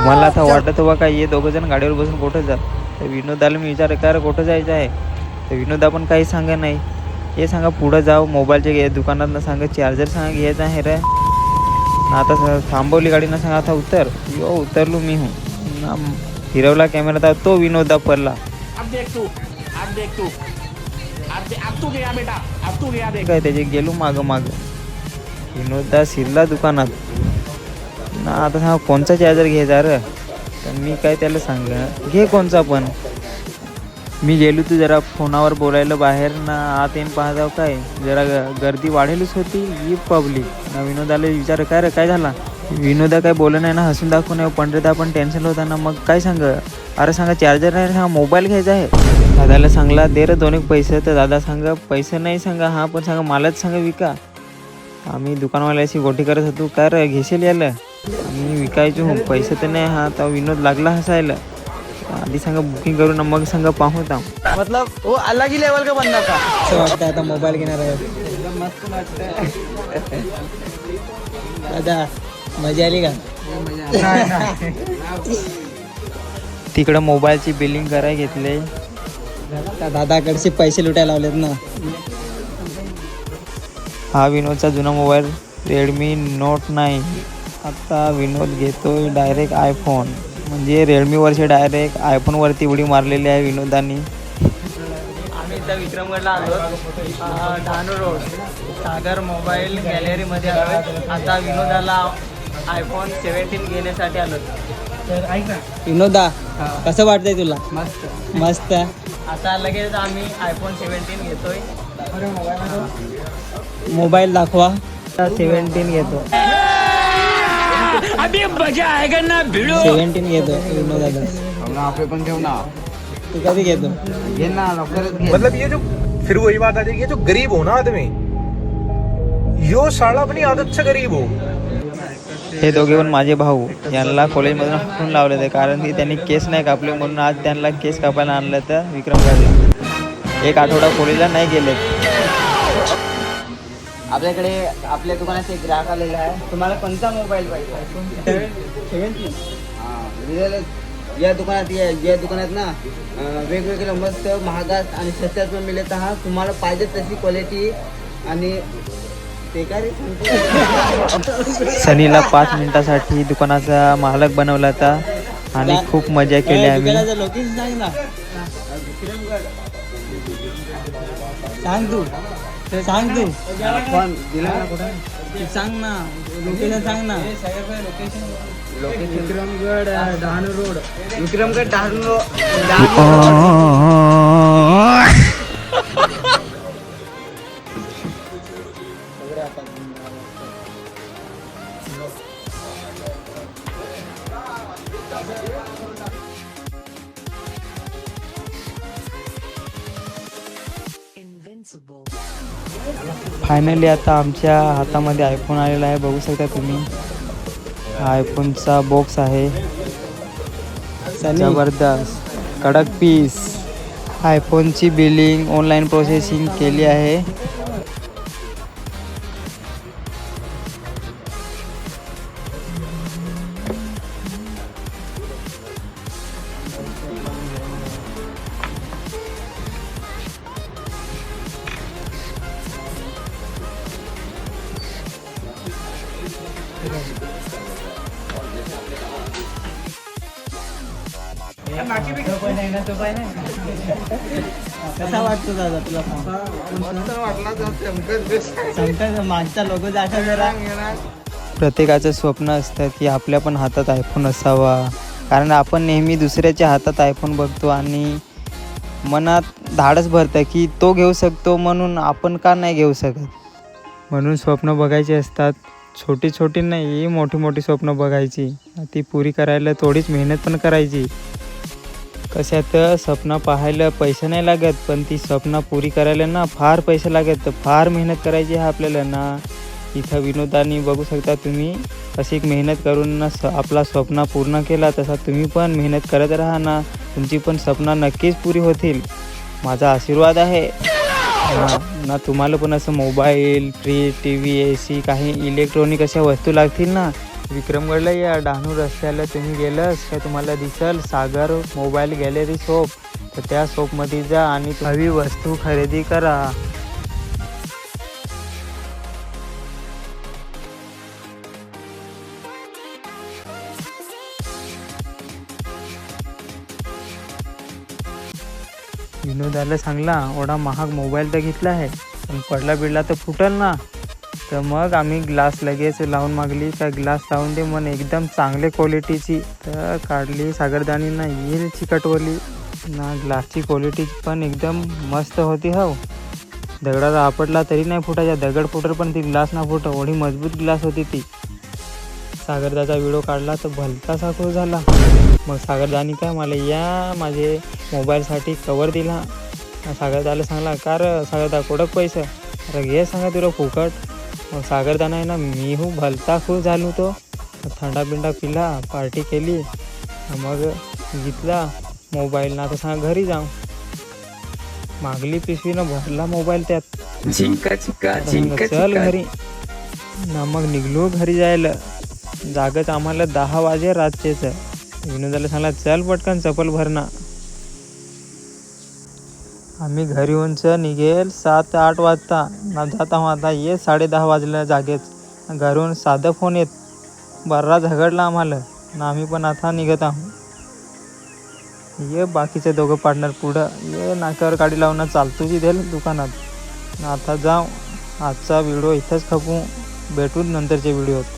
मला आता वाटत बा काय हे दोघं जण गाडीवर बसून कुठं जा. तर विनोदाला मी विचार का रे कुठं जायचं आहे. तर विनोदा पण काही सांगा नाही. हे सांगा पुढं जाऊ मोबाईलच्या दुकानात सांगा चार्जर सांगा घ्यायचं आहे रे. आता थांबवली गाडी ना सांगा आता उतर. यो उतरलो मी हूँ ना. फिरवला कॅमेरा तर तो विनोदा पडला. काय त्याचे गेलो मागं विनोदा शिरला दुकानात ना. आता सांगा कोणचा चार्जर घ्यायचा रे. तर मी काय त्याला सांग घे कोणचा पण. मी गेलो तू जरा फोनावर बोलायला बाहेर ना. आत येऊन पाहता काय जरा गर्दी वाढेलच होती ही पब्लिक ना. विनोदाला विचार काय रे काय झाला. विनोदा काय बोललं नाही ना. हसून दाखवून नाही. पंडिता पण टेन्शन होता ना. मग काय सांग अरे सांगा चार्जर नाही सांगा मोबाईल घ्यायचा आहे. दादाला सांगला दे रे दोन एक पैसे. तर दादा सांगा पैसे नाही सांगा हा पण सांगा मलाच सांगा विका. आम्ही दुकानवाल्याशी गोटी करत होतो काय रे घेशील याला. आम्ही विकायचो पैसे तर नाही. हा तर विनोद लागला हसायला. आधी सांगा बुकिंग करू ना मग सांगा पाहू था. मतलब वो अलग ही लेवल का बंदा था. असं वाटतं आता मोबाईल घेणार आहे. एकदम मस्त वाटतं. दादा मजा आली का. नाही. तिकडं मोबाईलची बिलिंग करायला घेतले. दादाकडचे पैसे लुटायला लावलेत ना. हा विनोदचा जुना मोबाईल रेडमी नोट 9. आता विनोद घेतोय डायरेक्ट आयफोन. म्हणजे रेडमीवरचे डायरेक्ट आयफोनवरती उडी मारलेली आहे विनोदानी. आम्ही इथं विक्रमगडला आलो. डहाणू रोड सागर मोबाईल गॅलरीमध्ये आलो. आता विनोदाला iPhone 17 घेण्यासाठी आलो. तर ऐक ना विनोदा कसं वाटतंय तुला. मस्त मस्त. आता लगेच आम्ही iPhone 17 घेतोय. मोबाईल दाखवा. 17 घेतो. अभी मजा आएगा ना भिडो. 17 घेतो विनोदा. आपले पण ठेव ना. तू कधी घेतो. घे ना लवकरच घे. मतलब ये जो फिर वही बात आ जाएगी, ये जो गरीब हो ना आदमी, यो साला अपनी आदत से गरीब हो. हे दोघे पण माझे भाऊ. यांना कॉलेजमधून हटून लावले ते कारण की त्यांनी केस नाही कापले म्हणून आज त्यांना केस कापायला आणलं तर विक्रमगडला. एक आठवडा कॉलेजला नाही गेले. आपल्याकडे आपल्या दुकानात एक ग्राहक आलेला आहे. तुम्हाला कोणता मोबाईल पाहिजे. 17 या दुकानात ना वेगवेगळे मस्त महागात आणि स्वस्तात पण मिळत. हा तुम्हाला पाहिजे तशी क्वालिटी. आणि ते काय रे सनीला 5 मिनिटासाठी दुकानाचा मालक बनवला होता आणि खूप मजा केली आम्ही. लोकेशन सांग ना. सांग तू फोन दिला ना कुठं. सांग ना लोकेशन सांग ना. विक्रमगड डहाणू रोड. विक्रमगड डहाणू फायनली आता आमच्या हातामध्ये आयफोन आलेला आहे. बघू शकता तुम्ही. हा आयफोनचा बॉक्स आहे. जबरदस्त कडक पीस. आयफोनची बिलिंग ऑनलाईन प्रोसेसिंग केली आहे. कसा वाटतो दादा तुला फोन. मस्त वाटला तर समजा मागचा लोगो दाखव जरा. प्रत्येकाचं स्वप्न असतं की आपल्या पण हातात आयफोन असावा. कारण आपण नेहमी दुसऱ्याच्या हातात आयफोन बघतो आणि मनात धाडस भरतं की तो घेऊ शकतो म्हणून आपण का नाही घेऊ शकत. म्हणून स्वप्न बघायची असतात. छोटी छोटी नाही मोठी मोठी स्वप्न बघायची. ती पुरी करायला थोडीच मेहनत पण करायची. कशात स्वप्न पाहायला पैसे नाही लागत पण ती स्वप्न पुरी करायला ना फार पैसे लागत. फार मेहनत करायची आहे आपल्याला ना. इथं विनोदानी बघू शकता तुम्ही अशी एक मेहनत करून ना आपला स्वप्न पूर्ण केला. तसा तुम्ही पण मेहनत करत राहा ना. तुमची पण स्वप्न नक्कीच पुरी होतील. माझा आशीर्वाद आहे ना. तुम्हाला पण असं मोबाईल फ्रीज TV AC काही इलेक्ट्रॉनिक अशा वस्तू लागतील ना विक्रमगडला या डहाणू रस्त्याला तुम्ही गेलंस का तुम्हाला दिसल सागर मोबाईल गॅलरी शॉप. तर त्या शॉपमध्ये जा आणि हवी वस्तू खरेदी करा. विनोदाला सांगला एवढा महाग मोबाईल तर घेतला आहे पण पडला बिडला तर फुटल ना. तर मग आम्ही ग्लास लगेच लावून मागली का ग्लास लावून दे मन एकदम चांगले क्वालिटीची. तर काढली सागरदानी ना येईल चिकटवली ना. ग्लासची क्वालिटी पण एकदम मस्त होती. हो दगडाला आपटला तरी नाही फुटायचा. दगड फुटर पण ती ग्लास ना फुट एवढी मजबूत ग्लास होती ती. सागरदाचा व्हिडिओ काढला तर भलतासा खुश झाला. मग सागरदानी काय मला या माझे मोबाईलसाठी कवर दिला. सागरदाला सांगला का र सागरदा कोडक पैसे. अरे घे सांगा तुला फुकट. मग सागरदाना आहे ना मी भलता खुश झालो. तो थंडा बिंडा पिला पार्टी केली मग घेतला मोबाईल ना. आता सांगा घरी जाऊ मागली पिशवीनं भरला मोबाईल त्यात. चल घरी ना. मग निघलो घरी जायला. जागत आम्हाला 10 वाजे रात्रीच. विनोदाला सांगला चल पटकन चपल भरणा. आम्ही घरी येऊनच निघेल 7-8 वाजता ना. जाता आता ये 10:30 वाजल्या जागेच. घरून साधं फोन येत बर्रा झगडला आम्हाला ना. आम्ही पण आता निघत आहोत. ये बाकीचे दोघं पार्टनर पुढं ये नाक्यावर गाडी लावून चालतोची देल दुकानात. आता जाऊ. आजचा व्हिडिओ इथंच खपू. भेटू नंतरच्या व्हिडिओत.